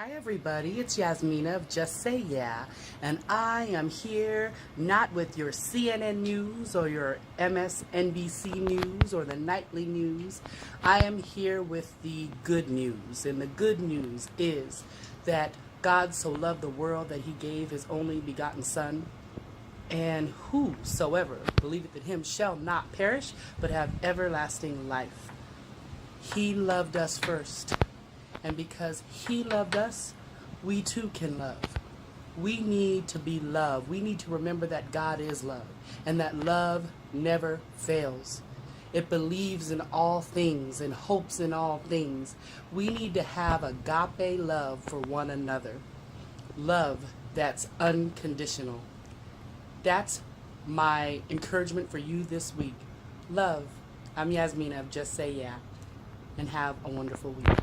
Hi, everybody. It's Yasmina of Just Say Yeah, and I am here not with your CNN news or your MSNBC news or the nightly news. I am here with the good news, and the good news is that God so loved the world that he gave his only begotten Son, and whosoever believeth in him shall not perish, but have everlasting life. He loved us first. And because he loved us, we too can love. We need to be loved. We need to remember that God is love and that love never fails. It believes in all things and hopes in all things. We need to have agape love for one another. Love that's unconditional. That's my encouragement for you this week. Love. I'm Yasmina of Just Say Yeah. And have a wonderful week.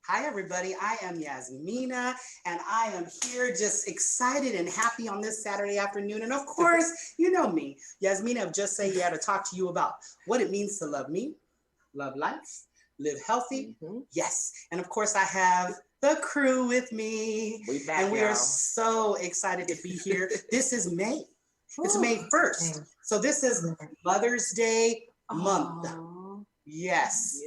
Hi, everybody. I am Yasmina, and I am here just excited and happy on this Saturday afternoon. And of course, you know me, Yasmina of Just Say Yeah, to talk to you about what it means to love me, love life, live healthy. Yes. And of course, I have the crew with me. And we are so excited to be here. This is May. It's May 1st. So this is Mother's Day month. Yes.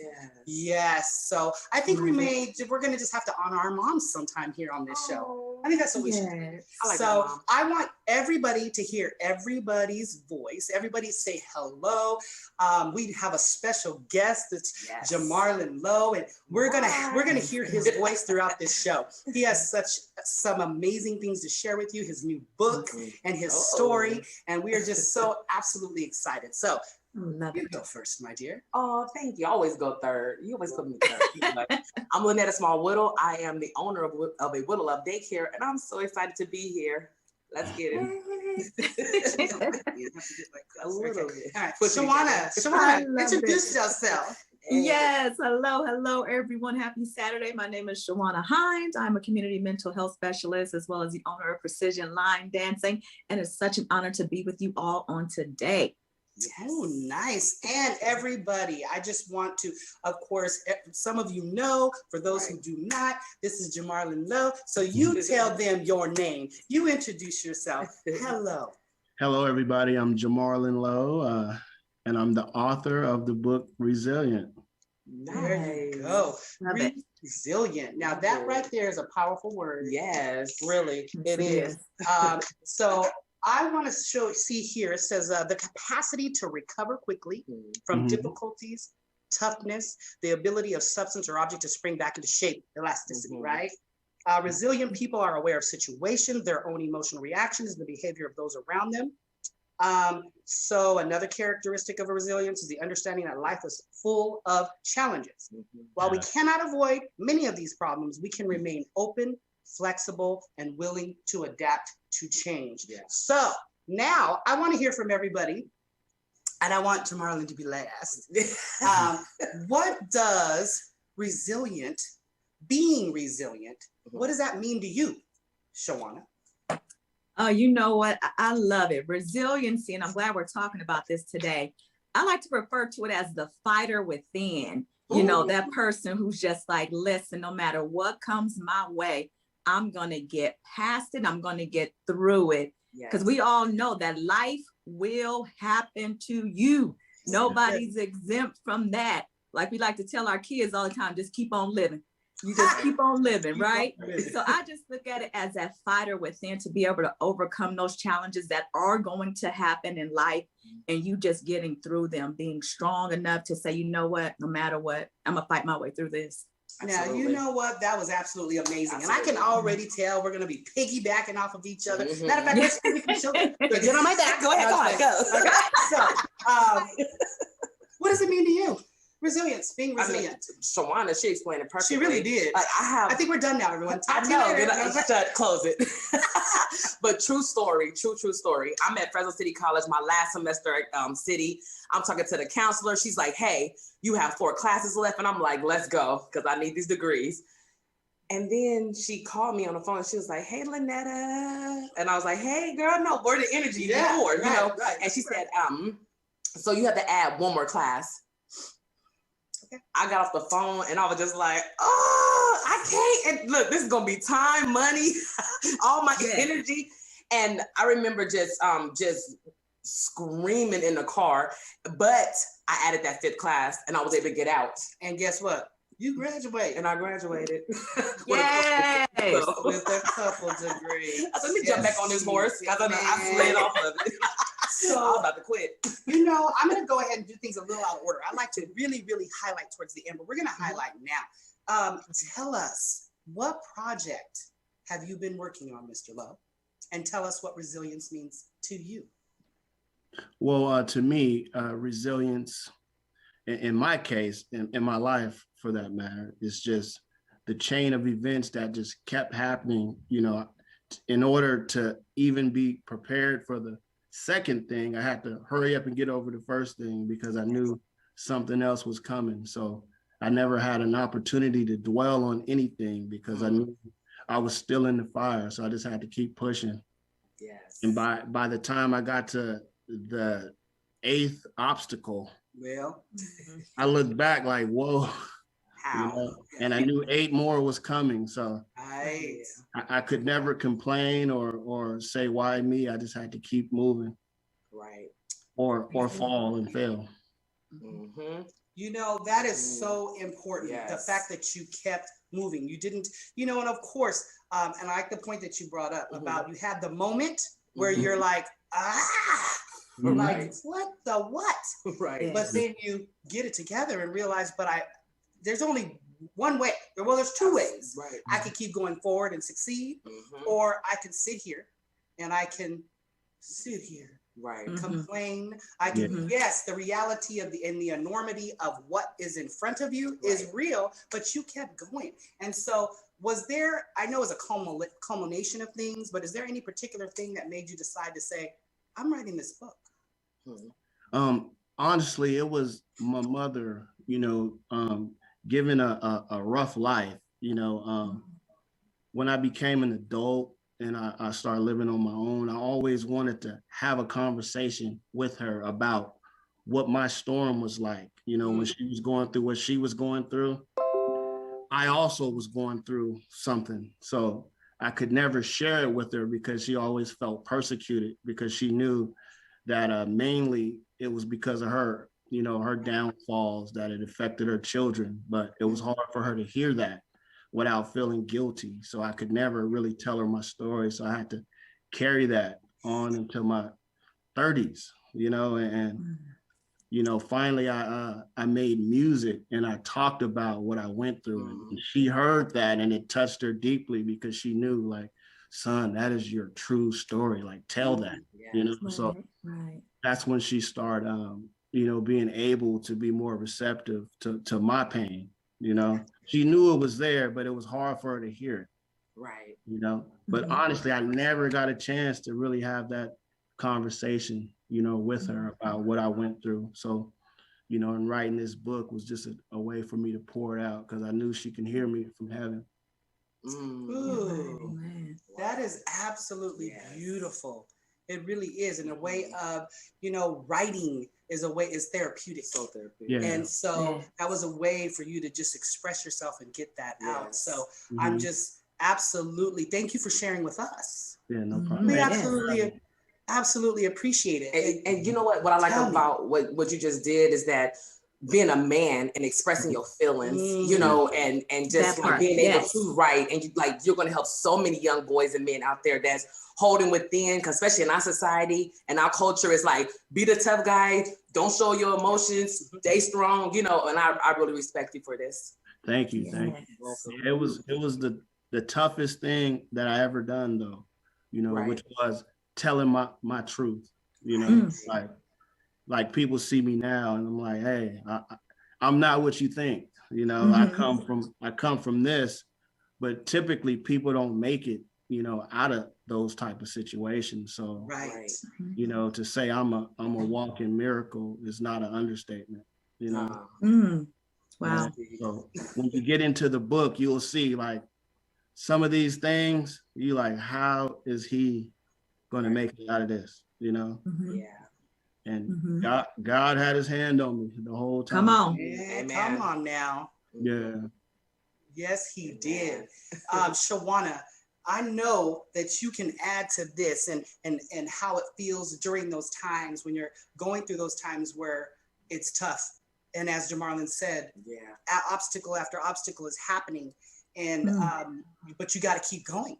Yes. So I think we're going to just have to honor our moms sometime here on this show. I think that's what we should do. So I want everybody to hear everybody's voice. Everybody say hello. We have a special guest. It's Jamarlin Lowe, and we're gonna hear his voice throughout this show. He has some amazing things to share with you. His new book and his story, and we are just so absolutely excited. So. You go first, my dear. Oh, thank you. I always go third. You always put me third. I'm Lynetta Small Whittle. I am the owner of a Whittle Love Daycare, and I'm so excited to be here. Let's get it. A little bit. All right, Shawana, introduce yourself. Yes, hello, everyone. Happy Saturday. My name is Joanna Hines. I'm a community mental health specialist as well as the owner of Precision Line Dancing, and it's such an honor to be with you all on today. Yes. Oh, nice. And everybody, I just want to, of course, some of you know, for those who do not, this is Jamarlin Lowe. So you tell them your name. You introduce yourself. Hello. Hello, everybody. I'm Jamarlin Lowe, and I'm the author of the book Resilient. There you go. Resilient. Now that right there is a powerful word. Yes. Really, it is. So I want to see here, it says the capacity to recover quickly from difficulties, toughness, the ability of substance or object to spring back into shape, elasticity, right? Resilient people are aware of situations, their own emotional reactions, and the behavior of those around them. So another characteristic of a resilience is the understanding that life is full of challenges. While we cannot avoid many of these problems, we can remain open, flexible, and willing to adapt to change. So now I want to hear from everybody, and I want Jamarlin to be last. What does being resilient, what does that mean to you, Shawana? You know what? I love it. Resiliency, and I'm glad we're talking about this today. I like to refer to it as the fighter within. You know, that person who's just like, listen, no matter what comes my way, I'm going to get past it. I'm going to get through it. Because we all know that life will happen to you. Nobody's exempt from that. Like we like to tell our kids all the time, just keep on living. You just keep on living, right? So I just look at it as that fighter within to be able to overcome those challenges that are going to happen in life, and you just getting through them, being strong enough to say, you know what, no matter what, I'm gonna fight my way through this. Now, you know what? That was absolutely amazing. And I can already tell we're going to be piggybacking off of each other. Matter of fact, let's get on my back. Go ahead, go. Okay. So, what does it mean to you? Resilience, being resilient. Shawana, she explained it perfectly. She really did. I think we're done now, everyone. I know. Close it. But true story. I'm at Fresno City College, my last semester at City. I'm talking to the counselor. She's like, hey, you have 4 classes left. And I'm like, let's go, because I need these degrees. And then she called me on the phone and she was like, hey, Lynetta. And I was like, hey, girl, no, word of energy before, you know? Right, and she said, so you have to add 1 more class. I got off the phone and I was just like, oh, I can't. And look, this is gonna be time, money, all my energy. And I remember just screaming in the car. But I added that 5th class and I was able to get out. And guess what? You graduate. And I graduated. With a couple degrees. Let me jump back on this horse because I slid off of it. So I'm about to quit. You know, I'm going to go ahead and do things a little out of order. I like to really, really highlight towards the end, but we're going to highlight now. Tell us, what project have you been working on, Mr. Lowe? And tell us what resilience means to you. Well, to me, resilience, in my case, in my life for that matter, is just the chain of events that just kept happening, you know, in order to even be prepared for the second thing, I had to hurry up and get over the first thing because I knew something else was coming. So I never had an opportunity to dwell on anything because I knew I was still in the fire. So I just had to keep pushing. Yes. And by the time I got to the 8th obstacle, I looked back like, whoa. You know? And I knew 8 more was coming. So I could never complain or say, why me? I just had to keep moving. Right. Or fall and fail. Mm-hmm. You know, that is so important. Yes. The fact that you kept moving. You didn't, you know, and of course, and I like the point that you brought up about you had the moment where you're like, like, what the what? Right. But then you get it together and realize, there's only one way. Well, there's 2 ways. Right. I could keep going forward and succeed, or I can sit here and I can sit here. Right. Complain. I can, yes, the reality of the enormity of what is in front of you is real, but you kept going. And so was there, I know it's a culmination of things, but is there any particular thing that made you decide to say, I'm writing this book? Honestly, it was my mother, you know, given a rough life, you know, when I became an adult and I started living on my own, I always wanted to have a conversation with her about what my storm was like. You know, when she was going through what she was going through, I also was going through something. So I could never share it with her because she always felt persecuted because she knew that mainly it was because of her, you know, her downfalls, that it affected her children. But it was hard for her to hear that without feeling guilty. So I could never really tell her my story. So I had to carry that on until my 30s, you know, and you know, finally I made music and I talked about what I went through. And she heard that and it touched her deeply because she knew, like, son, that is your true story. Like, tell that, you know? So that's when she started, you know, being able to be more receptive to my pain, you know? She knew it was there, but it was hard for her to hear it. Right. You know, but honestly, I never got a chance to really have that conversation, you know, with her about what I went through. So, you know, and writing this book was just a way for me to pour it out because I knew she can hear me from heaven. Ooh, that is absolutely beautiful. It really is. In a way of, you know, writing is therapeutic. So therapeutic. Yeah. And so that was a way for you to just express yourself and get that out. So I'm just absolutely, thank you for sharing with us. Yeah, no problem. We absolutely appreciate it. And you know what I like about what you just did is that being a man and expressing your feelings, you know, and just like being able to write, and you're going to help so many young boys and men out there that's holding within, because especially in our society and our culture, is like, be the tough guy, don't show your emotions, stay strong, you know, and I really respect you for this. Thank you. Thank you. It was the toughest thing that I ever done though, which was telling my truth, like people see me now and I'm like, hey, I'm not what you think, I come from this, but typically people don't make it, out of those type of situations. So, to say I'm a walking miracle is not an understatement, Wow. So when you get into the book, you'll see like some of these things, you like, how is he going to make it out of this, And God had his hand on me the whole time. Come on. Yeah, come on now. Yeah. Yes, he did. Shawana, I know that you can add to this and how it feels during those times when you're going through those times where it's tough. And as Jamarlin said, obstacle after obstacle is happening. And but you got to keep going.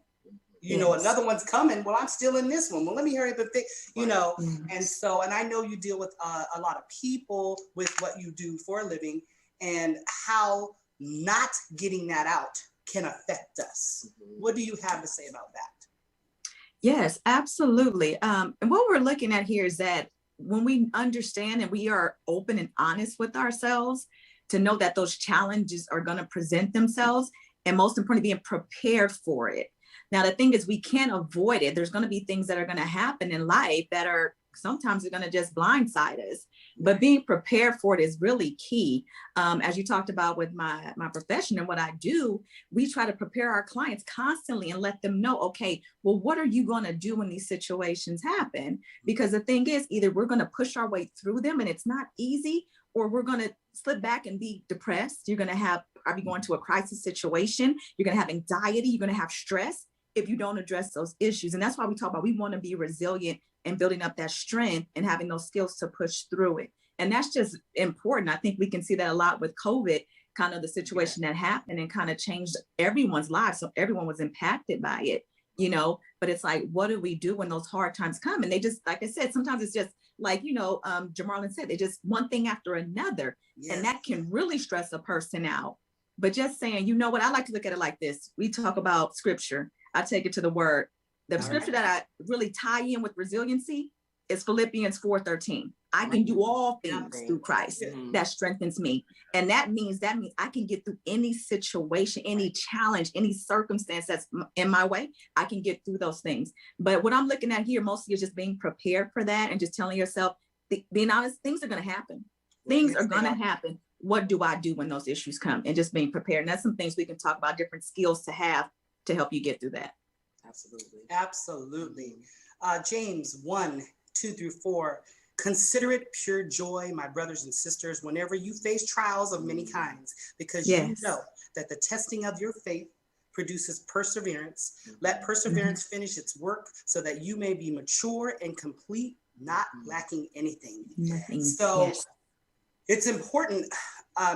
Another one's coming. Well, I'm still in this one. Well, let me hurry up and fix, And I know you deal with a lot of people with what you do for a living and how not getting that out can affect us. What do you have to say about that? Yes, absolutely. And what we're looking at here is that when we understand and we are open and honest with ourselves to know that those challenges are going to present themselves, and most importantly, being prepared for it. Now, the thing is, we can't avoid it. There's going to be things that are going to happen in life that are sometimes going to just blindside us, but being prepared for it is really key. As you talked about with my profession and what I do, we try to prepare our clients constantly and let them know, okay, well, what are you going to do when these situations happen? Because the thing is, either we're going to push our way through them and it's not easy, or we're going to slip back and be depressed. You're going to have probably going to a crisis situation. You're going to have anxiety. You're going to have stress if you don't address those issues. And that's why we talk about, we want to be resilient and building up that strength and having those skills to push through it. And that's just important. I think we can see that a lot with COVID, kind of the situation that happened and kind of changed everyone's lives. So everyone was impacted by it, but it's like, what do we do when those hard times come? And they just, like I said, sometimes it's just like, Jamarlin said, they just one thing after another. Yes. And that can really stress a person out. But just saying, you know what, I like to look at it like this. We talk about scripture. I take it to the word. The scripture that I really tie in with resiliency is Philippians 4:13. I can do all things through Christ that strengthens me. And that means I can get through any situation, any challenge, any circumstance that's in my way. I can get through those things. But what I'm looking at here mostly is just being prepared for that and just telling yourself, being honest, things are going to happen. Things are going to happen. What do I do when those issues come? And just being prepared. And that's some things we can talk about, different skills to have to help you get through that. Absolutely. James 1:2-4. Consider it pure joy, my brothers and sisters, whenever you face trials of many kinds, because you know that the testing of your faith produces perseverance. Let perseverance finish its work so that you may be mature and complete, not lacking anything. So it's important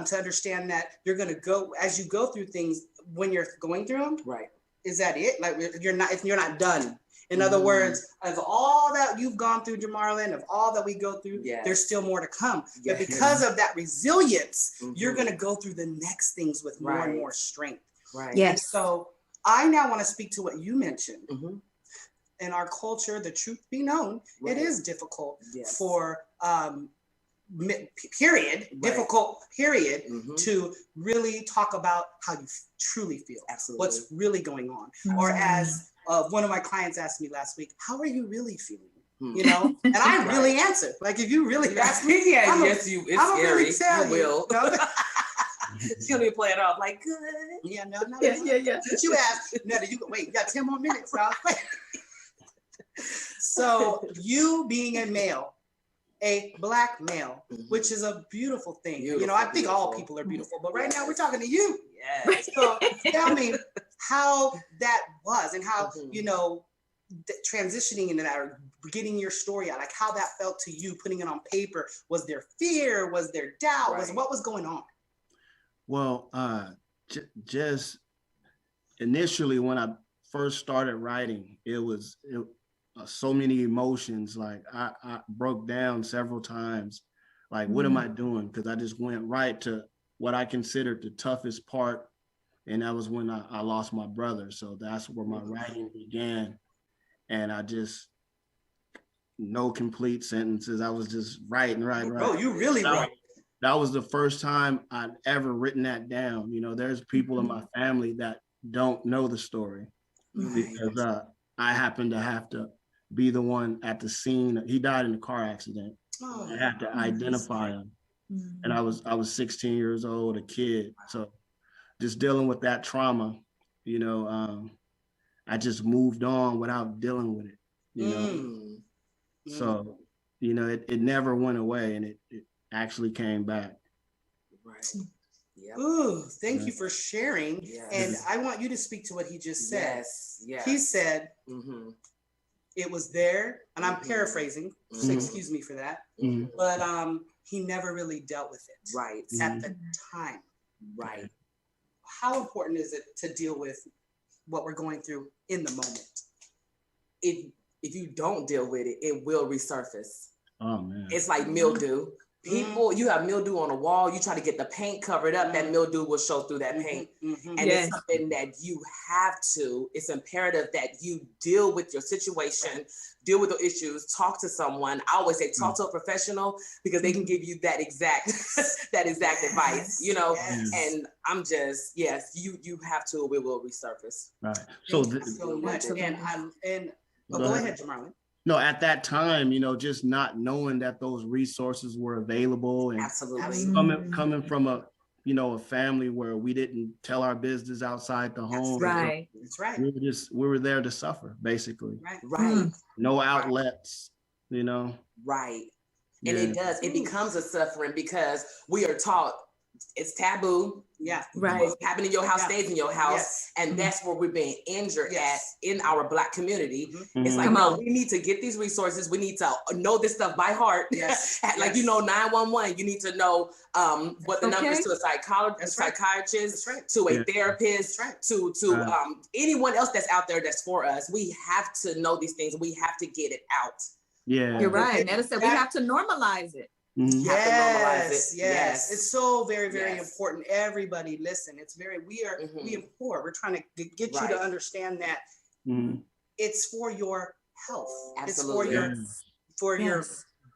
to understand that you're going to go, as you go through things, when you're going through them, is that it? Like you're not done. In other words, of all that you've gone through, Jamarlin, of all that we go through, there's still more to come. But because of that resilience, you're going to go through the next things with more and more strength. Yes. And so I now want to speak to what you mentioned. In our culture, the truth be known, it is difficult for difficult period to really talk about how you truly feel, what's really going on. Or as one of my clients asked me last week, how are you really feeling? And I really answered, like, if you really ask me, I'm scary. Really tell you. She'll be playing off like, good. Yeah, no, no. But you asked, no, you got 10 more minutes. So you being a male, a Black male, which is a beautiful thing. I think all people are beautiful, but right now we're talking to you. Yes. So tell me how that was and how, transitioning into that or getting your story out, like how that felt to you, putting it on paper. Was there fear? Was there doubt? What was going on? Well, just initially when I first started writing, it was so many emotions. Like I broke down several times. Like, what am I doing? Because I just went right to what I considered the toughest part. And that was when I lost my brother. So that's where my writing began. And I just, no complete sentences. I was just writing. Oh, you really wrote. That was the first time I'd ever written that down. You know, there's people in my family that don't know the story because I happened to have to be the one at the scene. He died in a car accident. I had to identify him. And I was 16 years old, a kid. So just dealing with that trauma, you know, I just moved on without dealing with it, you know. So, you know, it never went away, and it actually came back. Right. Yep. Ooh, thank you for sharing. Yes. And I want you to speak to what he just said. Yes. He said it was there, and I'm paraphrasing, so excuse me for that, but he never really dealt with it. Right. At the time. Right. How important is it to deal with what we're going through in the moment? If you don't deal with it, it will resurface. Oh man. It's like mildew. People, you have mildew on a wall, you try to get the paint covered up, that mildew will show through that paint. And it's something that you have to, it's imperative that you deal with your situation, deal with the issues, talk to someone. I always say talk to a professional because they can give you that exact advice, you know. And I'm just, you have to, it will resurface. Right. So, so much. And go ahead, Jamarlin. No, at that time, you know, just not knowing that those resources were available, and coming from a family where we didn't tell our business outside the home. Right. That's right. We were there to suffer, basically. Right. No outlets, you know. Right. And it becomes a suffering because we are taught it's taboo. Yeah. Right. What's happening in your house stays in your house. And that's where we're being injured at in our Black community. It's like, no, we need to get these resources. We need to know this stuff by heart. Like, you know, 911, you need to know what the numbers to a psychiatrist, to a therapist, to anyone else that's out there that's for us. We have to know these things. We have to get it out. Yeah. You're right. Netta said we have to normalize it. Yes. It's so very, very important. Everybody listen. It's we implore. We're trying to get you to understand that it's for your health. Absolutely. It's for your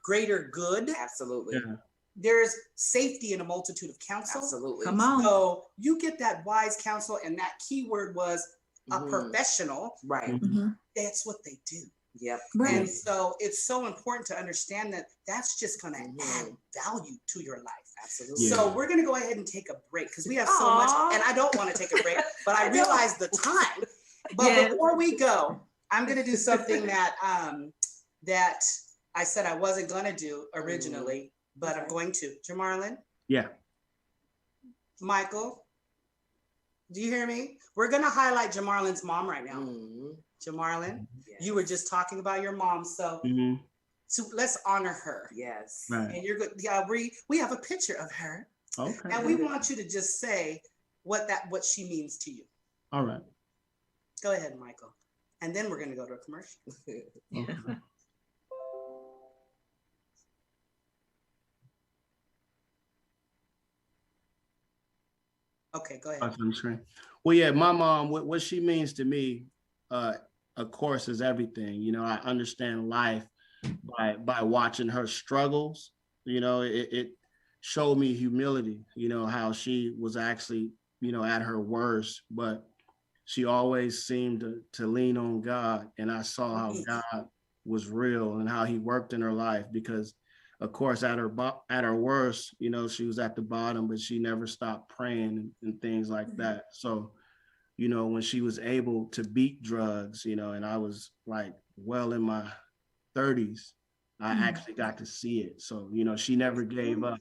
greater good. Absolutely. Yeah. There's safety in a multitude of counsel. Absolutely. Come on. So you get that wise counsel, and that key word was a professional. Right. That's what they do. Yep. Right. And so it's so important to understand that that's just going to add value to your life. Absolutely. So we're going to go ahead and take a break because we have so much, and I don't want to take a break, but I realize the time. But before we go, I'm going to do something that that I said I wasn't going to do originally, but I'm going to. Jamarlin? Yeah. Michael? Do you hear me? We're going to highlight Jamarlin's mom right now. Jamarlin, you were just talking about your mom, so let's honor her. Yes. Right. And you're good. Yeah, we have a picture of her. Okay. And we want you to just say what she means to you. All right. Go ahead, Michael. And then we're going to go to a commercial. Okay. Okay, go ahead. Well, yeah, my mom, what she means to me, of course, is everything. You know, I understand life by watching her struggles. You know, it showed me humility, you know, how she was actually, you know, at her worst, but she always seemed to lean on God. And I saw how God was real and how he worked in her life because, of course, at her worst, you know, she was at the bottom, but she never stopped praying and things like that. So, you know, when she was able to beat drugs, you know, and I was like well in my 30s, I actually got to see it. So, you know, she never gave up.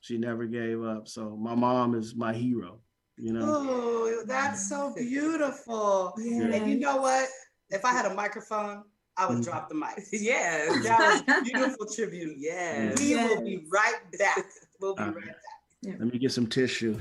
She never gave up. So my mom is my hero, you know. Oh, that's so beautiful. And you know what? If I had a microphone, I would drop the mic. Yes. That was a beautiful tribute. Yes. We will be right back. We'll be right back. Let me get some tissue.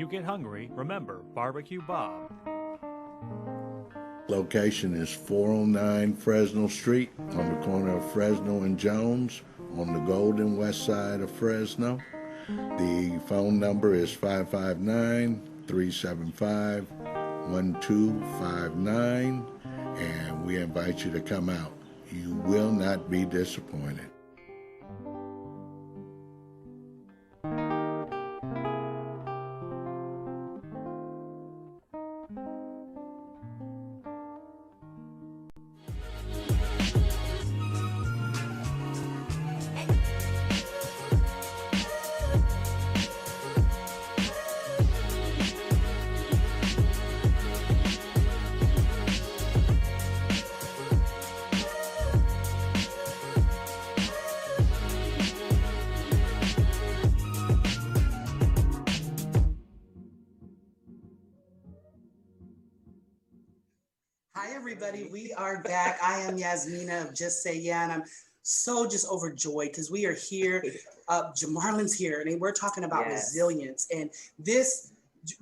you get hungry, remember Barbecue Bob. Location is 409 Fresno Street on the corner of Fresno and Jones on the Golden West side of Fresno. The phone number is 559-375-1259, and we invite you to come out. You will not be disappointed. Hi, everybody. We are back. I am Yasmina of Just Say Yeah, and I'm so just overjoyed because we are here. Jamarlin's here, and we're talking about resilience. And this,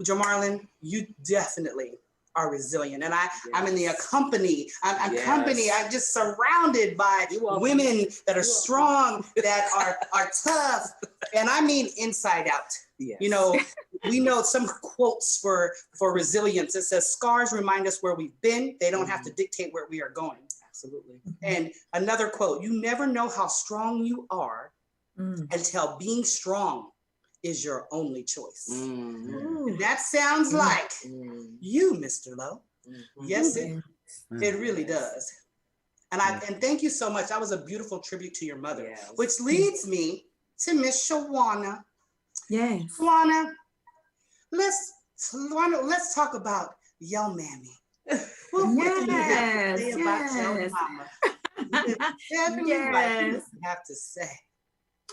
Jamarlin, you definitely are resilient. And I'm in the company. I'm company. I'm just surrounded by women that are strong, that are tough, and I mean inside out. Yes. You know, we know some quotes for resilience. It says, scars remind us where we've been. They don't have to dictate where we are going. Absolutely. And another quote, you never know how strong you are until being strong is your only choice. And that sounds like you, Mr. Lowe. Yes, it really does. And and thank you so much. That was a beautiful tribute to your mother, which leads me to Miss Joanna. Yes. Joanna, let's talk about your mammy. What do you have to say about your mama? Tell me what you have to say.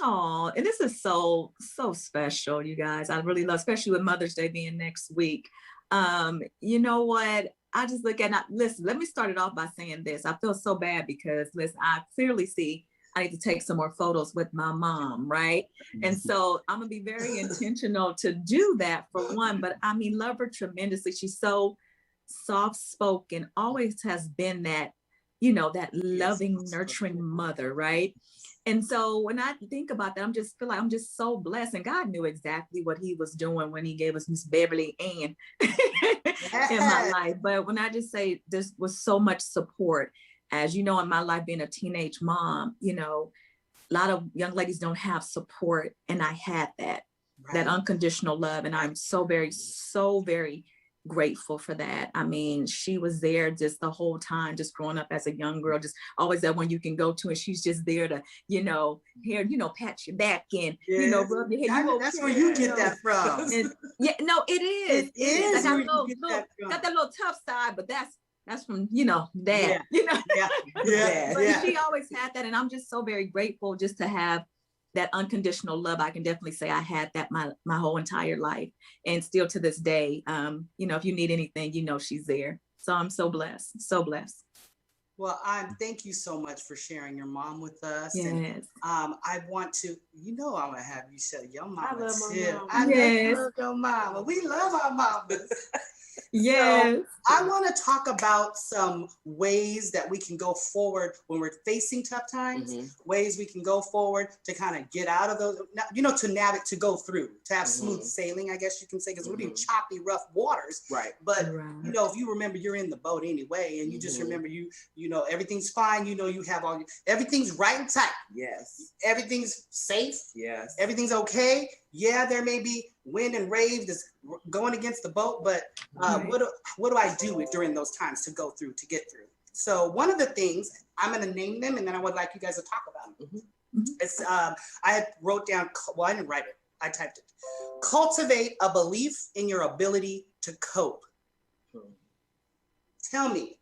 Oh, and this is so special, you guys. I really love, especially with Mother's Day being next week. You know what? I just look at, listen, let me start it off by saying this. I feel so bad because, listen, I clearly see I need to take some more photos with my mom, right? And so I'm gonna be very intentional to do that for one, but I mean, love her tremendously. She's so soft-spoken, always has been that, you know, that loving, nurturing mother, right? And so when I think about that, feel like I'm just so blessed. And God knew exactly what he was doing when he gave us Miss Beverly Ann in my life. But when I just say this was so much support, as you know, in my life, being a teenage mom, you know, a lot of young ladies don't have support. And I had that unconditional love. And I'm so very grateful for that. I mean, she was there just the whole time, just growing up as a young girl, just always that one you can go to, and she's just there to, you know, here, you know, pat your back and, you know, rub your head. That's where you get that from. And, yeah, no, it is. It is. I got that little tough side, but that's from, you know, dad, you know. But she always had that. And I'm just so very grateful just to have that unconditional love. I can definitely say I had that my whole entire life, and still to this day. You know, if you need anything, you know, she's there. So I'm so blessed, so blessed. Well, thank you so much for sharing your mom with us. Yes. And I want to, you know, I'm gonna have you share your mama. I love my too. mama. I know you love your mama. We love our mamas. Yes. So I want to talk about some ways that we can go forward when we're facing tough times, ways we can go forward to kind of get out of those, you know, to navigate, to go through, to have smooth sailing, I guess you can say, because we're in choppy, rough waters. Right. But, you know, if you remember, you're in the boat anyway, and you just remember, you know, everything's fine. You know, you have everything's right and tight. Yes. Everything's safe. Yes. Everything's okay. Yeah, there may be wind and waves that's going against the boat, but what do I do during those times to go through, to get through? So one of the things, I'm going to name them, and then I would like you guys to talk about them. It's I wrote down, well, I didn't write it, I typed it. Cultivate a belief in your ability to cope. Tell me,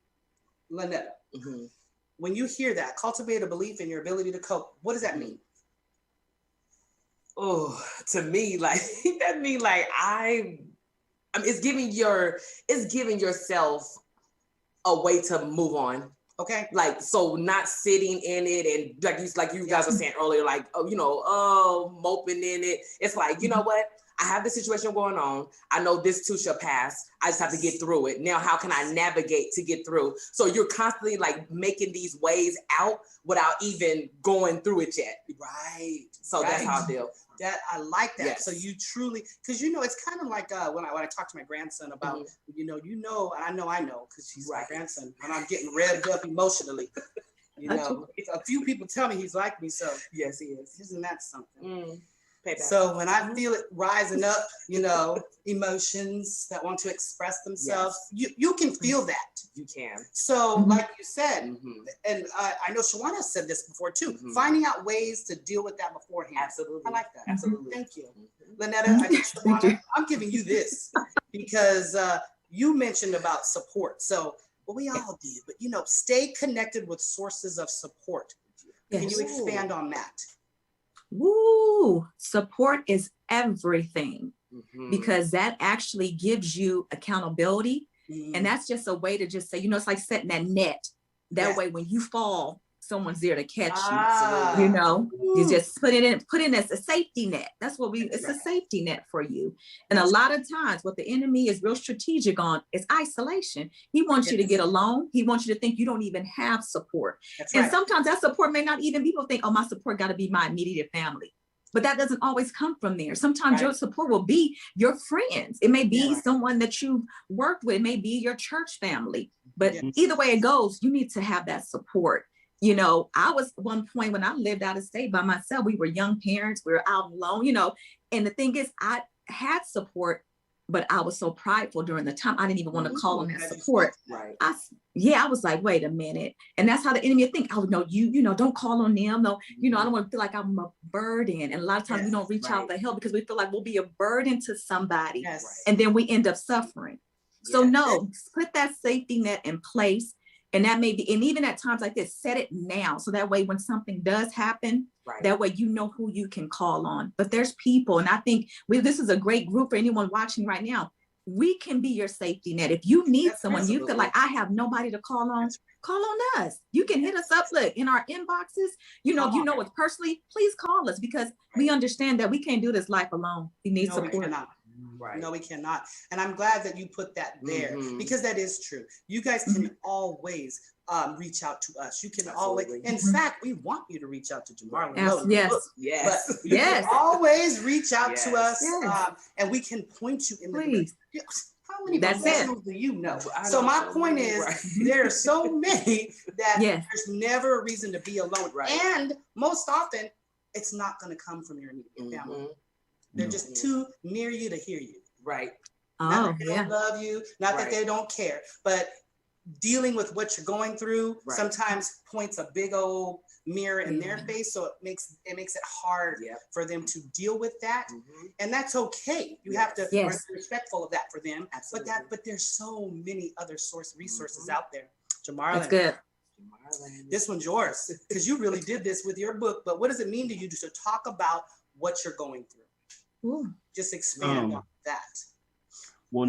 Lynetta, when you hear that, cultivate a belief in your ability to cope, what does that mean? Oh, to me, like that mean like I mean, it's giving yourself a way to move on. Okay. Like, so not sitting in it and like you guys were saying earlier, like, oh, you know, moping in it. It's like, you know what? I have this situation going on. I know this too shall pass. I just have to get through it. Now, how can I navigate to get through? So you're constantly like making these ways out without even going through it yet. Right. So that's how I feel. That I like that. Yes. So you truly, because you know, it's kind of like when I talk to my grandson about, and I know, because he's my grandson, when I'm getting revved up emotionally. You know, a few people tell me he's like me, so yes, he is. Isn't that something? Payback. So when I feel it rising up, emotions that want to express themselves, you can feel that. You can. So like you said, and I know Shawana said this before too, finding out ways to deal with that beforehand. Absolutely. I like that. Absolutely. Thank you. Lynetta, I think Shawana, I'm giving you this because you mentioned about support. So we all did, but stay connected with sources of support. Yes. Can you expand on that? Woo! Support is everything because that actually gives you accountability. And that's just a way to just say, it's like setting that net. That way, when you fall, someone's there to catch you. You just put it in as a safety net. That's what it's a safety net for you. And a lot of times what the enemy is real strategic on is isolation. He wants you to get alone. He wants you to think you don't even have support. And sometimes that support may not even, people think, oh, my support got to be my immediate family. But that doesn't always come from there. Sometimes your support will be your friends. It may be someone that you've worked with. It may be your church family. But either way it goes, you need to have that support. I was one point when I lived out of state by myself, we were young parents, we were out alone, and the thing is I had support, but I was so prideful during the time. I didn't even want to call on that support. I was like, wait a minute. And that's how the enemy think, oh, no, don't call on them. No, I don't want to feel like I'm a burden. And a lot of times we don't reach out for help because we feel like we'll be a burden to somebody. And then we end up suffering. So no, put that safety net in place. And that may be, and even at times like this, set it now. So that way, when something does happen, that way, you know who you can call on. But there's people, and I think this is a great group for anyone watching right now. We can be your safety net. If you need someone, you feel like I have nobody to call on us. You can hit us up, look, in our inboxes. If you know us personally, please call us because we understand that we can't do this life alone. We need support. We cannot. No, we cannot. And I'm glad that you put that there because that is true. You guys can always reach out to us. You can always, in fact, we want you to reach out to Jamarlin. Yes. You can always reach out to us and we can point you in the How many professionals do you know? So my point is there are so many that there's never a reason to be alone. And most often it's not going to come from your immediate family. They're just too near you to hear you. Not that they don't love you, not that they don't care, but dealing with what you're going through sometimes points a big old mirror in their face. So it makes it hard for them to deal with that. And that's okay. You have to be respectful of that for them. But there's so many other resources out there. Jamarlin. That's good. This one's yours because you really did this with your book. But what does it mean to you to talk about what you're going through? Just expand on that. Well,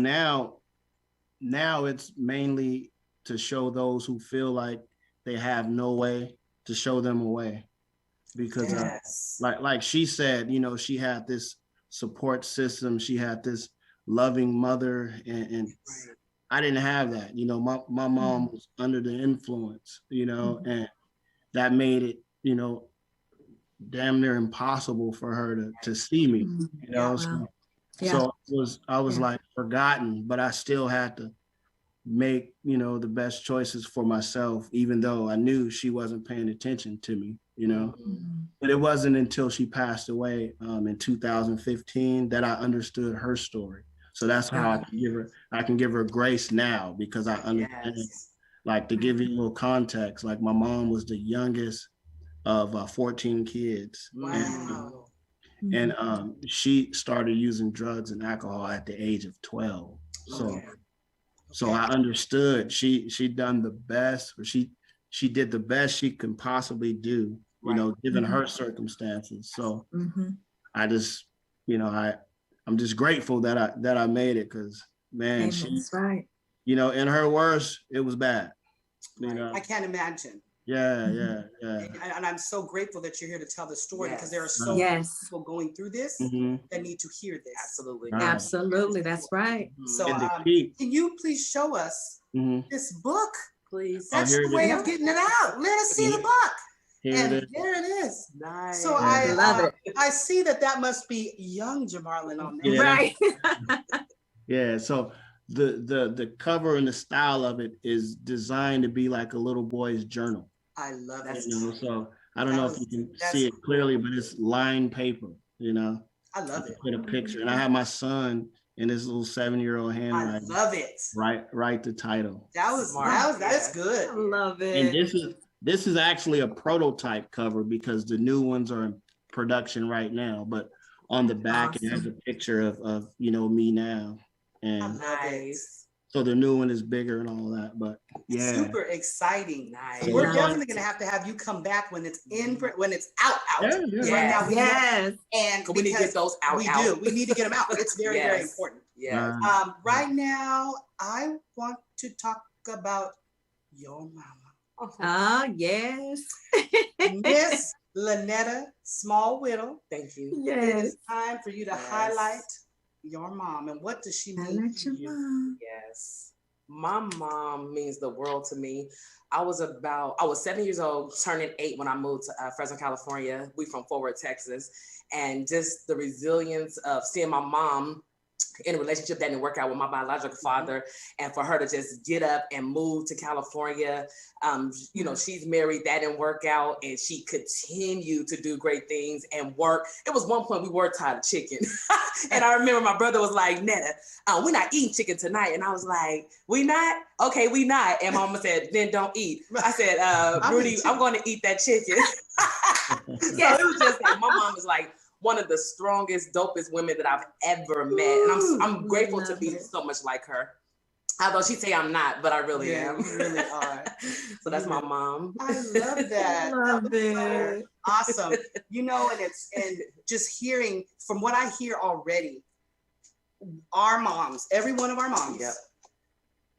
now it's mainly to show those who feel like they have no way, to show them a way, because like she said, she had this support system, she had this loving mother, and I didn't have that. My mom was under the influence, and that made it, damn near impossible for her to see me, So I was like forgotten, but I still had to make, the best choices for myself, even though I knew she wasn't paying attention to me, But it wasn't until she passed away in 2015 that I understood her story. So that's how I can give her grace now, because I understand, like, to give you a little context, like my mom was the youngest of 14 kids. And she started using drugs and alcohol at the age of 12. So I understood she done the best, or she did the best she can possibly do, given her circumstances. So I just, I'm just grateful that I made it, because man, that's in her worst, it was bad. I can't imagine. Yeah. And I'm so grateful that you're here to tell the story because there are so many people going through this that need to hear this. Absolutely. Right. Absolutely. That's right. So can you please show us this book? Please. That's the way of getting it out. Let us see the book. There it is. Nice. So I love it. I see that must be young Jamarlin on there. Yeah, right. Yeah. So the cover and the style of it is designed to be like a little boy's journal. I love it. You know, so I don't know if you can see it clearly, but it's lined paper, you know. I love it. Put a picture. And I have my son in his little 7-year-old handwriting. I love it. Write the title. That's good. I love it. And this is actually a prototype cover because the new ones are in production right now. But on the back, it has a picture of me now. And nice. So the new one is bigger and all that, but yeah. Super exciting. Nice. So we're definitely gonna have you come back when it's when it's out. Yeah. Right now, and we need to get those out. We need to get them out. It's very, very important. Yeah. Right now, I want to talk about your mama. Yes. Miss Lynetta Small-Whittle. Thank you. Yes. It is time for you to highlight your mom and what does she mean to you? Mom. Yes. My mom means the world to me. I was 7 years old, turning 8 when I moved to Fresno, California. We from Fort Worth, Texas. And just the resilience of seeing my mom in a relationship that didn't work out with my biological father, and for her to just get up and move to California. She's married, that didn't work out, and she continued to do great things and work. It was one point we were tired of chicken. And I remember my brother was like, Netta, we're not eating chicken tonight. And I was like, we not? Okay, we not. And mama said, then don't eat. I said, Rudy, I'm going to eat that chicken. So it was just like, my mom is like one of the strongest, dopest women that I've ever met. And I'm grateful to be so much like her. Although she say I'm not, but I really am. You really are. So that's my mom. I love that. Love it. Awesome. And just hearing from what I hear already, our moms, every one of our moms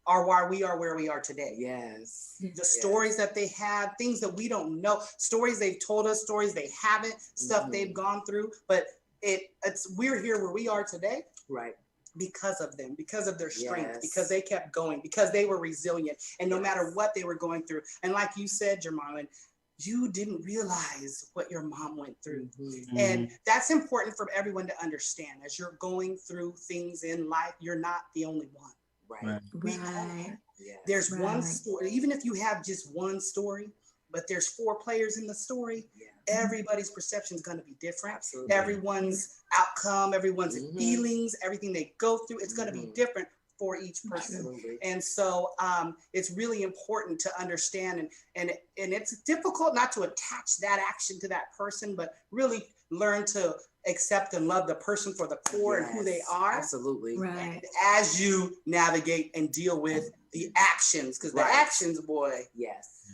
are why we are where we are today. Yes. The stories that they have, things that we don't know, stories they've told us, stories they haven't, stuff they've gone through, but we're here where we are today. Right. Because of them, because of their strength, because they kept going, because they were resilient, and no matter what they were going through. And like you said, Jamarlin, you didn't realize what your mom went through. And that's important for everyone to understand. As you're going through things in life, you're not the only one. Right. There's one story, even if you have just one story, but there's 4 players in the story. Everybody's perception is going to be different. Absolutely. Everyone's outcome, everyone's feelings, everything they go through, it's going to be different for each person. Absolutely. And so it's really important to understand, and it's difficult not to attach that action to that person, but really learn to accept and love the person for the core and who they are. Absolutely. Right. And as you navigate and deal with the actions, because the actions, boy. Yes.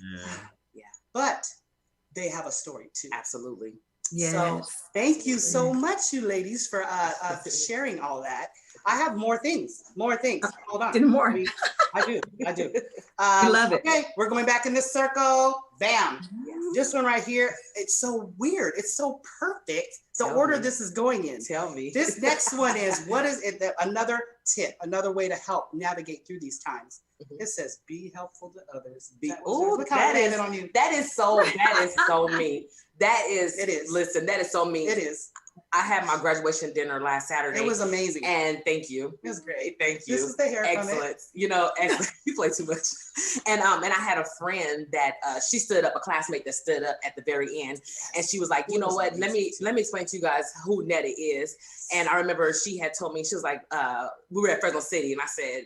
But they have a story too. Absolutely. Yes. So thank you so much, you ladies, for sharing all that. I have more things. Hold on. Did more. I do. I love it. Okay, we're going back in this circle. Bam. This one right here, it's so weird. It's so perfect. The order this is going in. Tell me. This next one is, what is it? Another tip, another way to help navigate through these times. It says, be helpful to others. That is so me. That is, it is. Listen, that is so me. It is. I had my graduation dinner last Saturday. It was amazing. And thank you. It was great. Thank you. This is the hair. Excellent. Excellent. You play too much. And I had a friend that she stood up, a classmate that stood up at the very end, and she was like, you know what? Let me explain to you guys who Netta is. And I remember she had told me, she was like, we were at Fresno City, and I said,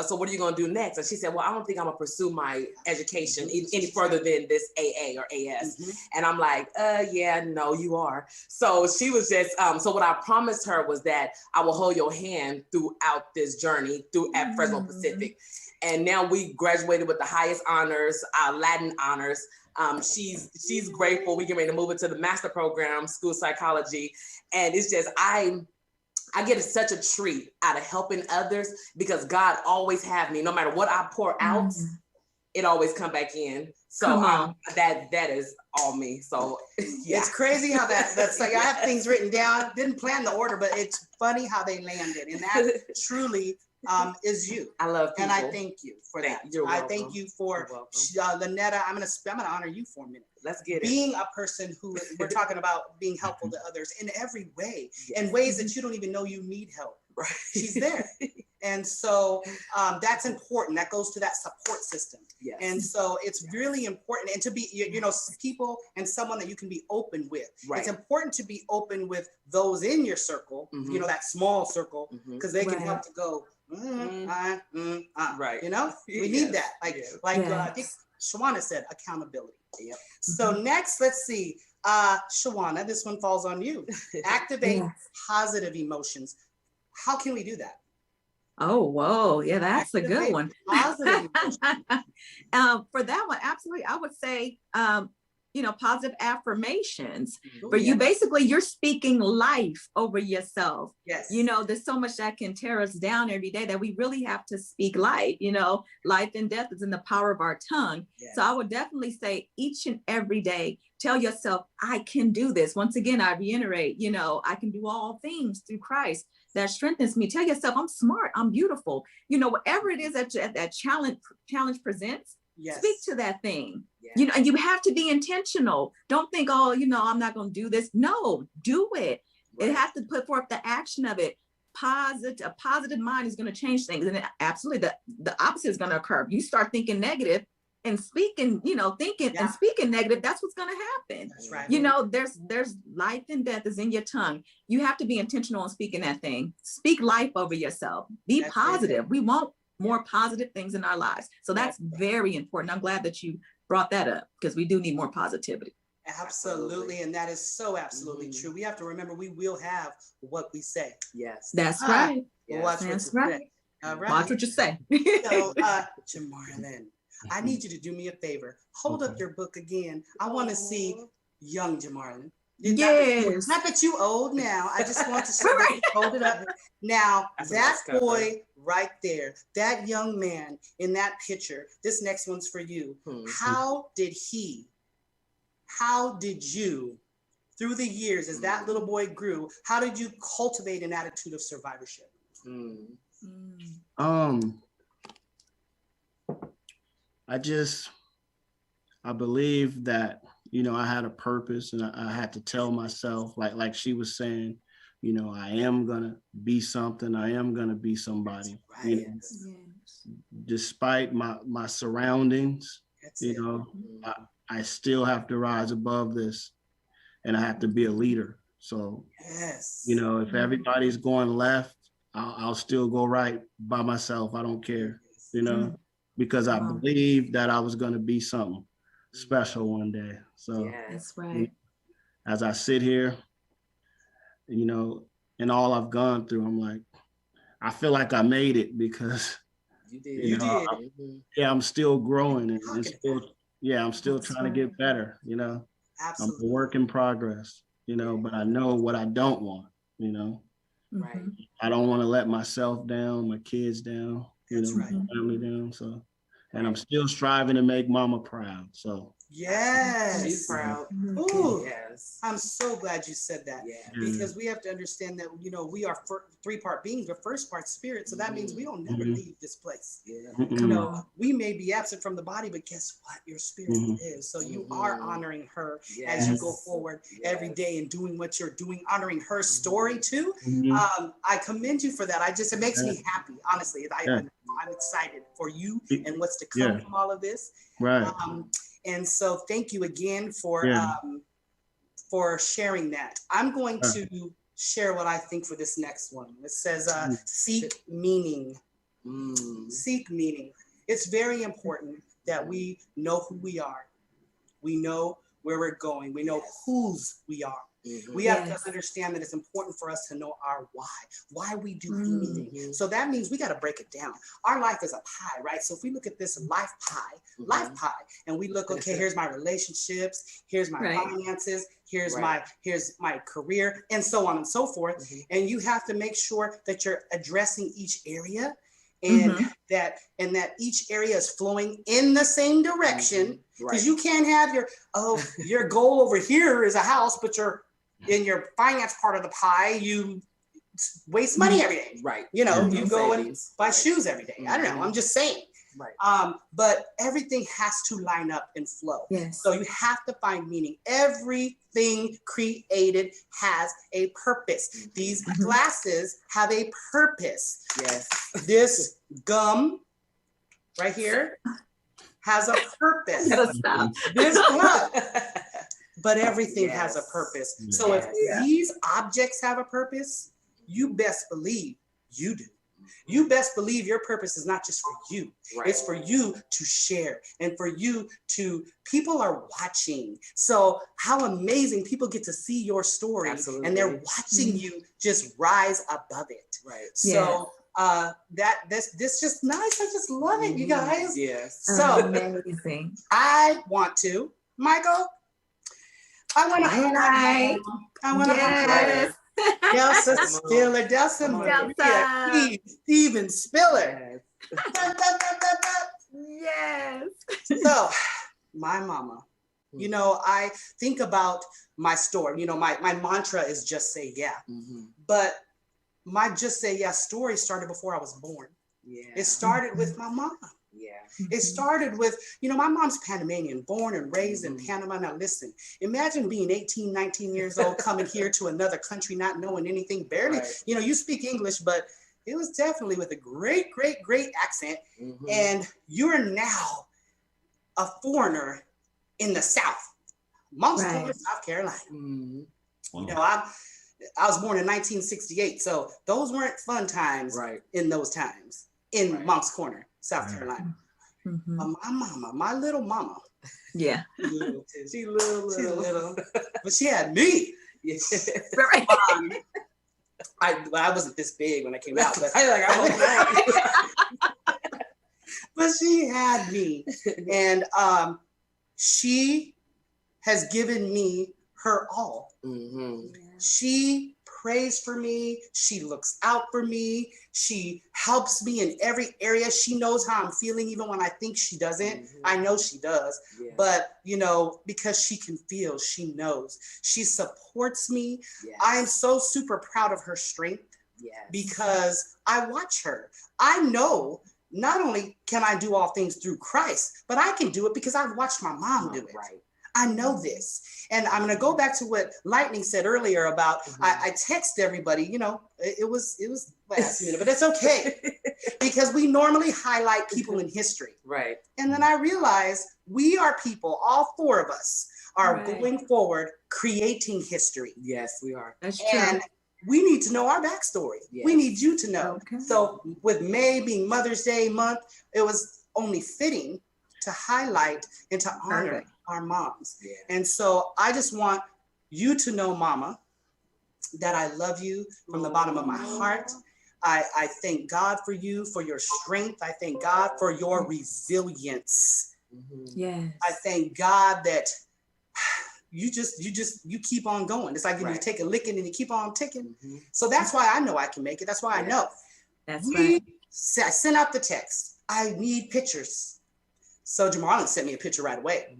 so what are you gonna do next? And she said, well, I don't think I'm gonna pursue my education any further than this AA or AS. And I'm like, yeah, no, you are. So she was just, so what I promised her was that I will hold your hand throughout this journey at Fresno Pacific. And now we graduated with the highest honors, Latin honors. She's grateful. We get ready to move into the master program, school psychology. And it's just, I get such a treat out of helping others because God always have me, no matter what I pour out, it always come back in. So that is all me. So yeah. It's crazy how that's like, I have things written down, didn't plan the order, but it's funny how they landed. And that truly is you. I love people. And I thank you for that. You're welcome. I thank you for Lynetta. I'm gonna honor you for a minute. Let's get it. Being a person who we're talking about being helpful to others in every way, in ways that you don't even know you need help. Right. She's there. And so that's important. That goes to that support system. Yes. And so it's really important, and to be, people and someone that you can be open with. Right. It's important to be open with those in your circle, that small circle, because they can help to go, right. We need that. I think Shawana said accountability. Yep. So next, let's see, Shawana, this one falls on you. Activate positive emotions. How can we do that? Oh, whoa. Yeah, that's a good one. Positive for that one, absolutely. I would say, positive affirmations. But you're speaking life over yourself. Yes. There's so much that can tear us down every day that we really have to speak life. Life and death is in the power of our tongue. Yes. So I would definitely say each and every day, tell yourself, I can do this. Once again, I reiterate, I can do all things through Christ that strengthens me. Tell yourself, I'm smart, I'm beautiful. Whatever it is that challenge presents, speak to that thing. Yes. And you have to be intentional. Don't think, I'm not going to do this. No, do it. Right. It has to put forth the action of it. A positive mind is going to change things. And absolutely the opposite is going to occur. You start thinking negative and speaking, and speaking negative, that's what's going to happen. That's right. There's life and death is in your tongue. You have to be intentional in speaking that thing. Speak life over yourself. Be positive. We want more positive things in our lives. So that's very important. I'm glad that you brought that up, because we do need more positivity. Absolutely. And that is so absolutely true. We have to remember we will have what we say. Yes. That's right. Yes. Watch that's what you right. say. All right. Watch what you say. So, Jamarlin, I need you to do me a favor. Hold up your book again. I want to see young Jamarlin. Yes. Not that you old now. I just want to show you. Hold it up. Now, that boy right there, that young man in that picture, this next one's for you. How did you, through the years, as that little boy grew, how did you cultivate an attitude of survivorship? I believe that, I had a purpose, and I had to tell myself, like she was saying, I am gonna be something. I am gonna be somebody. Right. Despite my surroundings, I still have to rise above this, and I have to be a leader. So, if everybody's going left, I'll still go right by myself. I don't care, because I believed that I was going to be something special one day. So that's right. As I sit here, and all I've gone through, I'm like, I feel like I made it, because you did. I'm still growing, and I'm still trying to get better. Absolutely. I'm a work in progress, but I know what I don't want, Right. I don't want to let myself down, my kids down, That's my family down. So, and I'm still striving to make mama proud. So yes, she's proud. Ooh, yes. I'm so glad you said that, because we have to understand that we are three-part beings. The first part spirit, so that means we don't never leave this place. We may be absent from the body, but guess what? Your spirit is. So you are honoring her as you go forward every day and doing what you're doing, honoring her story too. I commend you for that. It makes me happy, honestly. I'm excited for you and what's to come from all of this. Right. And so thank you again for sharing that. I'm going to share what I think for this next one. It says, seek meaning. Seek meaning. It's very important that we know who we are. We know where we're going. We know whose we are. We have to understand that it's important for us to know our why we do anything. So that means we got to break it down. Our life is a pie, right? So if we look at this life pie, and we look, okay, here's my relationships, here's my finances, here's my career, and so on and so forth. And you have to make sure that you're addressing each area and that each area is flowing in the same direction, because you can't have your goal over here is a house, but in your finance part of the pie, you waste money every day. Right. You know, you go and buy shoes every day. I don't know. I'm just saying. Right. But everything has to line up and flow. Yes. So you have to find meaning. Everything created has a purpose. These glasses have a purpose. Yes. This gum right here has a purpose. This glove. But everything has a purpose. So if these objects have a purpose, you best believe you do. You best believe your purpose is not just for you. Right. It's for you to share and for you to, people are watching. So how amazing, people get to see your story. Absolutely. And they're watching you just rise above it. Right. So this just nice. I just love it, you guys. Yes. So amazing. I want to, Michael, I want to highlight. I want to highlight. Delsa Spiller, Delsa Maria, Steven Spiller. Yes. So, my mama, you know, I think about my story. You know, my mantra is just say yeah. But my just say yeah story started before I was born. Yeah. It started with my mama. Yeah. It started with, you know, my mom's Panamanian, born and raised in Panama. Now listen, imagine being 18, 19 years old, coming here to another country, not knowing anything, barely, you know, you speak English, but it was definitely with a great, great, great accent. And you're now a foreigner in the South, Montgomery, South Carolina. You know, I was born in 1968, so those weren't fun times in those times in Moncks Corner, South Carolina. But my mama, my little mama. Yeah. She's little. But she had me. I wasn't this big when I came out, but but she had me. And she has given me her all. She prays for me. She looks out for me. She helps me in every area. She knows how I'm feeling, even when I think she doesn't. I know she does. But, you know, because she can feel, she knows. She supports me. I am so super proud of her strength because I watch her. I know not only can I do all things through Christ, but I can do it because I've watched my mom do it. I know this. And I'm going to go back to what Lightning said earlier about, I text everybody, you know, it was last minute, but it's okay because we normally highlight people in history. Right. And then I realized we are people, all four of us are going forward, creating history. Yes, we are. That's true. And we need to know our backstory. Yes. We need you to know. Okay. So with May being Mother's Day month, it was only fitting to highlight and to honor our moms. And so I just want you to know, Mama, that I love you from the bottom of my heart. I thank God for you, for your strength. I thank God for your resilience. Yes. I thank God that you keep on going. It's like you take a licking and you keep on ticking. So that's why I know I can make it. That's why I know. That's I sent out the text. I need pictures. So Jamarlin sent me a picture right away.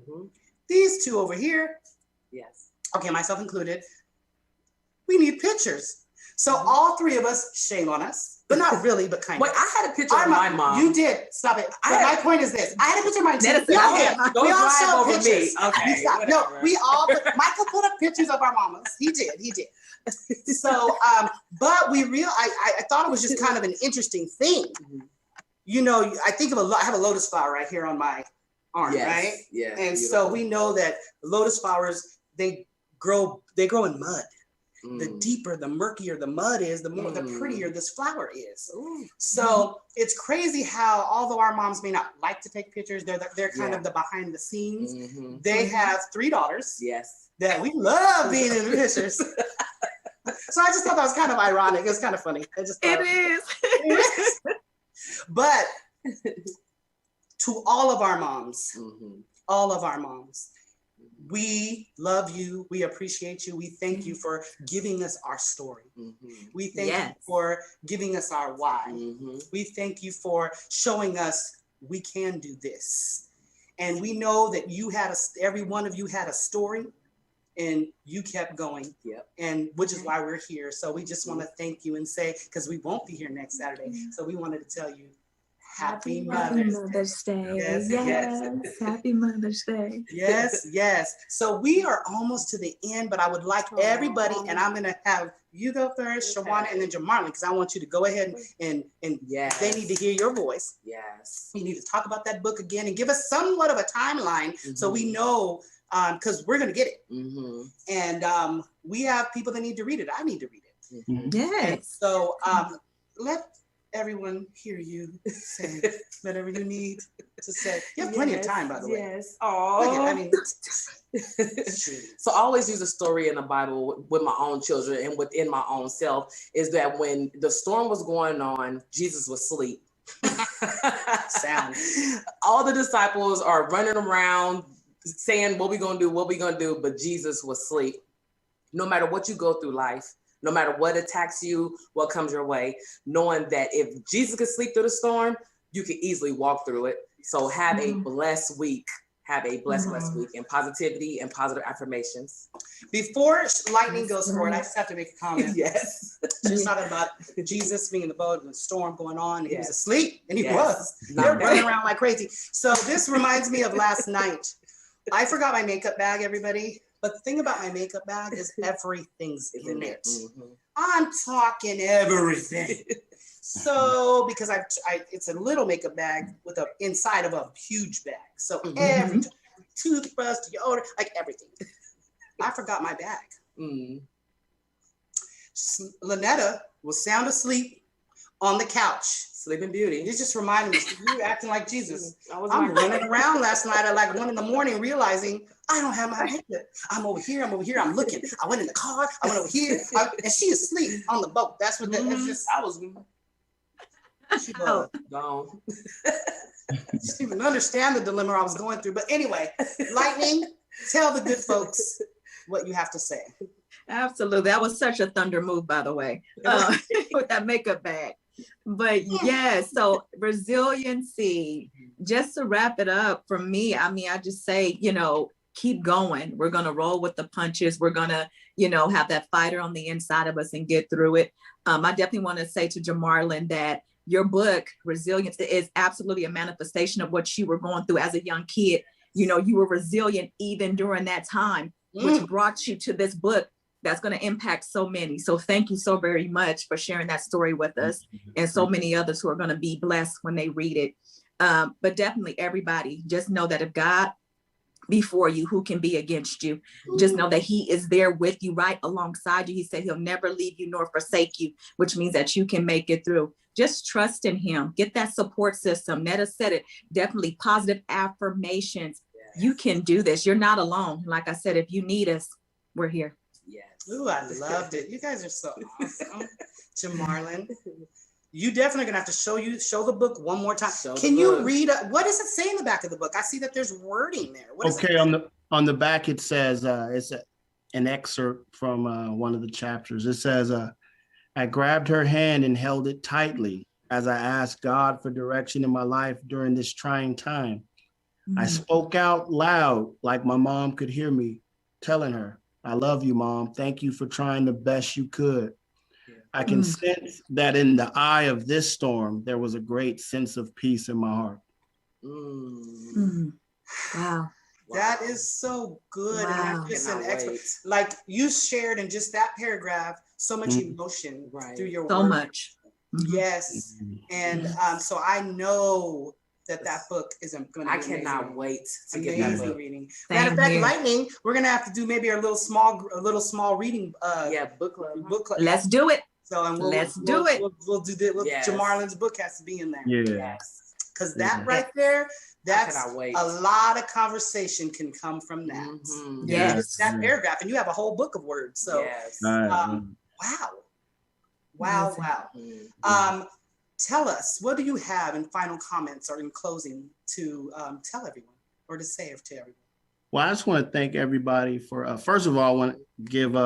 These two over here. Yes. Okay, myself included. We need pictures. So all three of us, shame on us, but not really, but kind of. Wait, I had a picture of my mom. You did. Stop it. My point is this. I had a picture of my mom. We all show pictures. Okay. No, we all, Michael put up pictures of our mamas. He did. So, but I thought it was just kind of an interesting thing. You know, I think of I have a lotus flower right here on my arm, right? Yeah. And beautiful. So we know that lotus flowers, they grow in mud. The deeper, the murkier the mud is, the more, the prettier this flower is. So it's crazy how, although our moms may not like to take pictures, they're kind of the behind the scenes. They have 3 daughters. Yes. That we love being in the pictures. So I just thought that was kind of ironic. It was kind of funny. It is. But to all of our moms, We love you. We appreciate you. We thank you for giving us our story. We thank you for giving us our why. We thank you for showing us we can do this. And we know that you had every one of you had a story, and you kept going. And which is why we're here. So we just want to thank you and say, because we won't be here next Saturday. So we wanted to tell you, Happy Mother's Day. Yes. Happy Mother's Day. Yes. So we are almost to the end, but I would like everybody, and I'm going to have you go first, Joanna, and then Jamarlin, because I want you to go ahead and they need to hear your voice. You need to talk about that book again and give us somewhat of a timeline so we know, because we're going to get it. And we have people that need to read it. I need to read it. And so let everyone hear you say whatever you need to say. You have plenty of time, by the way. I mean, so I always use a story in the Bible with my own children and within my own self, is that when the storm was going on, Jesus was asleep. All the disciples are running around saying, what we gonna do? But Jesus was asleep. No matter what you go through life, no matter what attacks you, what comes your way, knowing that if Jesus could sleep through the storm, you can easily walk through it. So have a blessed week. Have a blessed week, and positivity and positive affirmations. Before Lightning goes forward, I just have to make a comment. She's talking about Jesus being in the boat and the storm going on, and he was asleep, and he was. They're running around like crazy. So this reminds me of last night. I forgot my makeup bag, everybody. But the thing about my makeup bag is everything's in it. I'm talking everything. So because it's a little makeup bag with inside of a huge bag. So every toothbrush, deodorant, like everything. I forgot my bag. Lynetta was sound asleep on the couch. Sleeping Beauty. You just reminded me, you acting like Jesus. I'm running around last night at like 1 a.m, realizing I don't have my makeup. I'm over here, I'm looking. I went in the car, I went over here, and she is asleep on the boat. That's what that's just, she was gone. She didn't even understand the dilemma I was going through. But anyway, Lightning, tell the good folks what you have to say. Absolutely. That was such a thunder move, by the way, with that makeup bag. But yes, so resiliency, just to wrap it up for me, I mean, I just say, keep going. We're going to roll with the punches. We're going to, have that fighter on the inside of us and get through it. I definitely want to say to Jamarlin that your book, Resilience, is absolutely a manifestation of what you were going through as a young kid. You were resilient even during that time, which brought you to this book that's going to impact so many. So thank you so very much for sharing that story with us, and so many others who are going to be blessed when they read it. But definitely everybody, just know that if God before you, who can be against you? Just know that he is there with you, right alongside you. He said he'll never leave you nor forsake you, which means that you can make it through. Just trust in him. Get that support system. Netta said it. Definitely positive affirmations. You can do this. You're not alone. Like I said, if you need us, we're here. Ooh, I loved it. You guys are so awesome. Jamarlin, you definitely gonna have to show the book one more time. Can you read? What does it say in the back of the book? I see that there's wording there. Okay, on the back it says it's an excerpt from one of the chapters. It says, "I grabbed her hand and held it tightly as I asked God for direction in my life during this trying time. I spoke out loud like my mom could hear me, telling her, 'I love you, Mom. Thank you for trying the best you could.' I can sense that in the eye of this storm, there was a great sense of peace in my heart." Wow. That is so good. Wow. And I'm just an expert. Like you shared in just that paragraph, so much emotion through your work. So much. Yes. And so I know that book is going to be I cannot wait to get that book. Reading. Matter of fact, Lightning, we're going to have to do maybe a little small reading. Book club. Let's do it. So and let's do it. We'll do that. Jamarlin's book has to be in there. Yes. Because that right there, that's a lot of conversation can come from that. Yes. That paragraph, and you have a whole book of words. So wow. Tell us, what do you have in final comments or in closing to tell everyone or to say to everyone? Well, I just want to thank everybody for, first of all, I want to give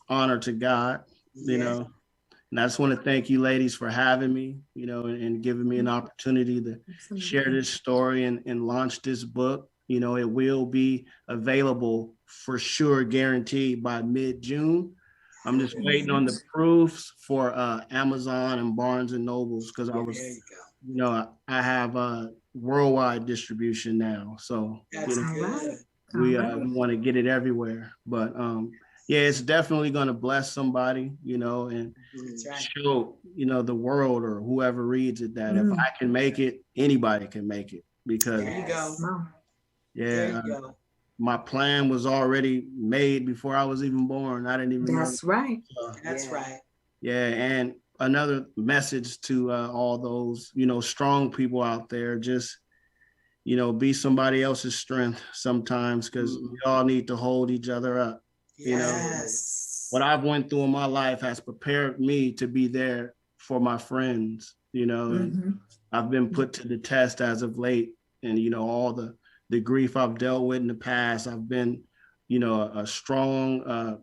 honor to God, you know, and I just want to thank you ladies for having me, you know, and giving me an opportunity to share this story and launch this book. You know, it will be available for sure, guaranteed by mid-June. I'm just waiting on the proofs for Amazon and Barnes and Nobles because I have worldwide distribution now. So we want to get it everywhere. But yeah, it's definitely going to bless somebody, you know, and show, you know, the world or whoever reads it that if I can make it, anybody can make it. Because there you go. Yeah, my plan was already made before I was even born. I didn't even know. That's right. That's right. Yeah, and another message to all those, you know, strong people out there, just, you know, be somebody else's strength sometimes, because we all need to hold each other up. You know, what I've went through in my life has prepared me to be there for my friends, you know, and I've been put to the test as of late, and, you know, all the grief I've dealt with in the past, I've been, you know, a strong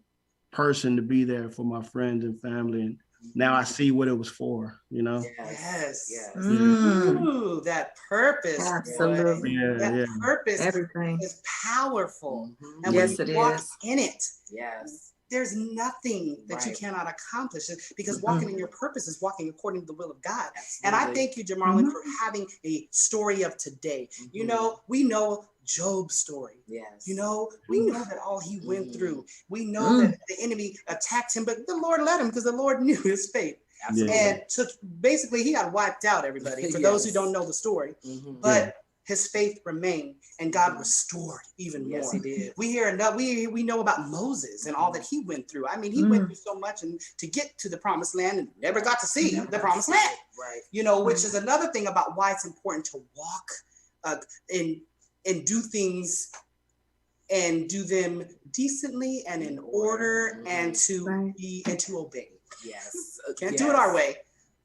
person to be there for my friends and family. And now I see what it was for, you know? Yes. Ooh, that purpose. Absolutely. That purpose Everything is powerful. And yes, when it you walk is. in it, there's nothing that you cannot accomplish, because walking in your purpose is walking according to the will of God. And I thank you, Jamarlin, for having a story of today. You know, we know Job's story. You know, we know that all he went through. We know that the enemy attacked him, but the Lord let him because the Lord knew his fate. And took, basically, he got wiped out, everybody, for those who don't know the story. But his faith remained, and God restored even more. Yes, he did. We know about Moses and all that he went through. I mean, he went through so much, and to get to the promised land, and never got to see the promised land. Right. You know, which is another thing about why it's important to walk and do things and do them decently and in order, and to be and to obey. Yes. Can't do it our way.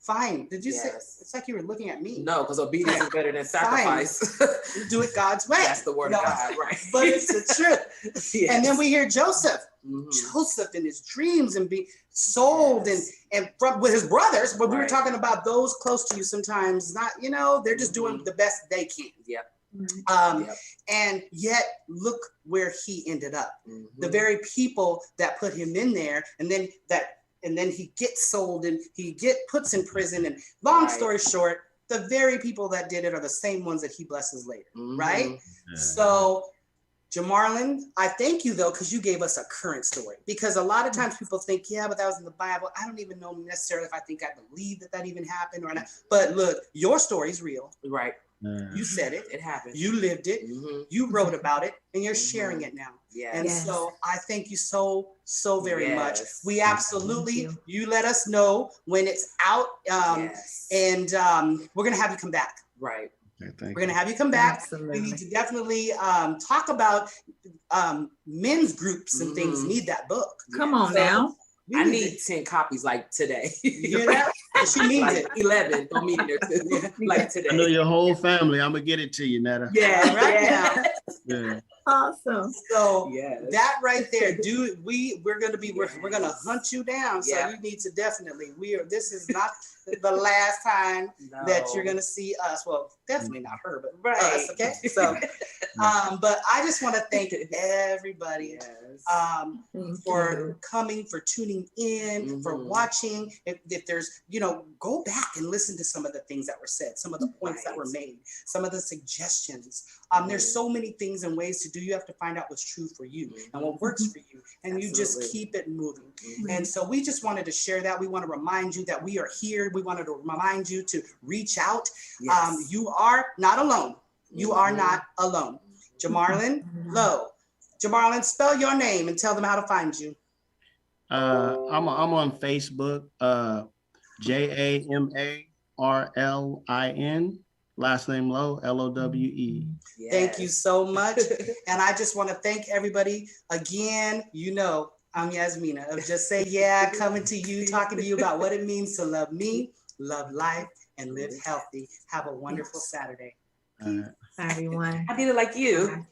Fine. Did you say? It's like you were looking at me. No, because obedience is better than sacrifice. Do it God's way. That's the word of God, right? But it's the truth. And then we hear Joseph. Joseph in his dreams and being sold and from with his brothers. But we were talking about those close to you sometimes. Not, you know, they're just doing the best they can. And yet look where he ended up. The very people that put him in there, and then he gets sold and puts in prison. And long story short, the very people that did it are the same ones that he blesses later, right? So, Jamarlin, I thank you though, because you gave us a current story. Because a lot of times people think, yeah, but that was in the Bible. I don't even know necessarily if I think I believe that even happened or not. But look, your story is real. Right. You said it. It happened. You lived it. You wrote about it, and you're sharing it now. And so I thank you so very much. We absolutely, you let us know when it's out, and we're gonna have you come back. Right. We're gonna have you come back. Absolutely. We need to definitely talk about men's groups and things. Need that book. Come on now. I need 10 copies like today. You hear that? She needs like it. 11. Don't need it like today. I know your whole family. I'm gonna get it to you, Netta. Yeah, right now. Yeah. Awesome. So that right there, dude, we're gonna hunt you down. So you need to definitely. This is not the last time that you're gonna see us. Well, definitely not her, but us. Okay. So, but I just want to thank everybody for coming, for tuning in, for watching. If there's, go back and listen to some of the things that were said, some of the points that were made, some of the suggestions. There's so many things and ways to do. You have to find out what's true for you and what works for you, and you just keep it moving. And so we just wanted to share that. We want to remind you that we are here. We wanted to remind you to reach out. You are not alone. You are not alone. Jamarlin, Lowe. Jamarlin, spell your name and tell them how to find you. I'm on Facebook, Jamarlin, last name Lowe, Lowe. Thank you so much. And I just want to thank everybody again. I'm Yasmina of Just Say Yeah, coming to you, talking to you about what it means to love me, love life, and live healthy. Have a wonderful Saturday. Everyone. I did it like you.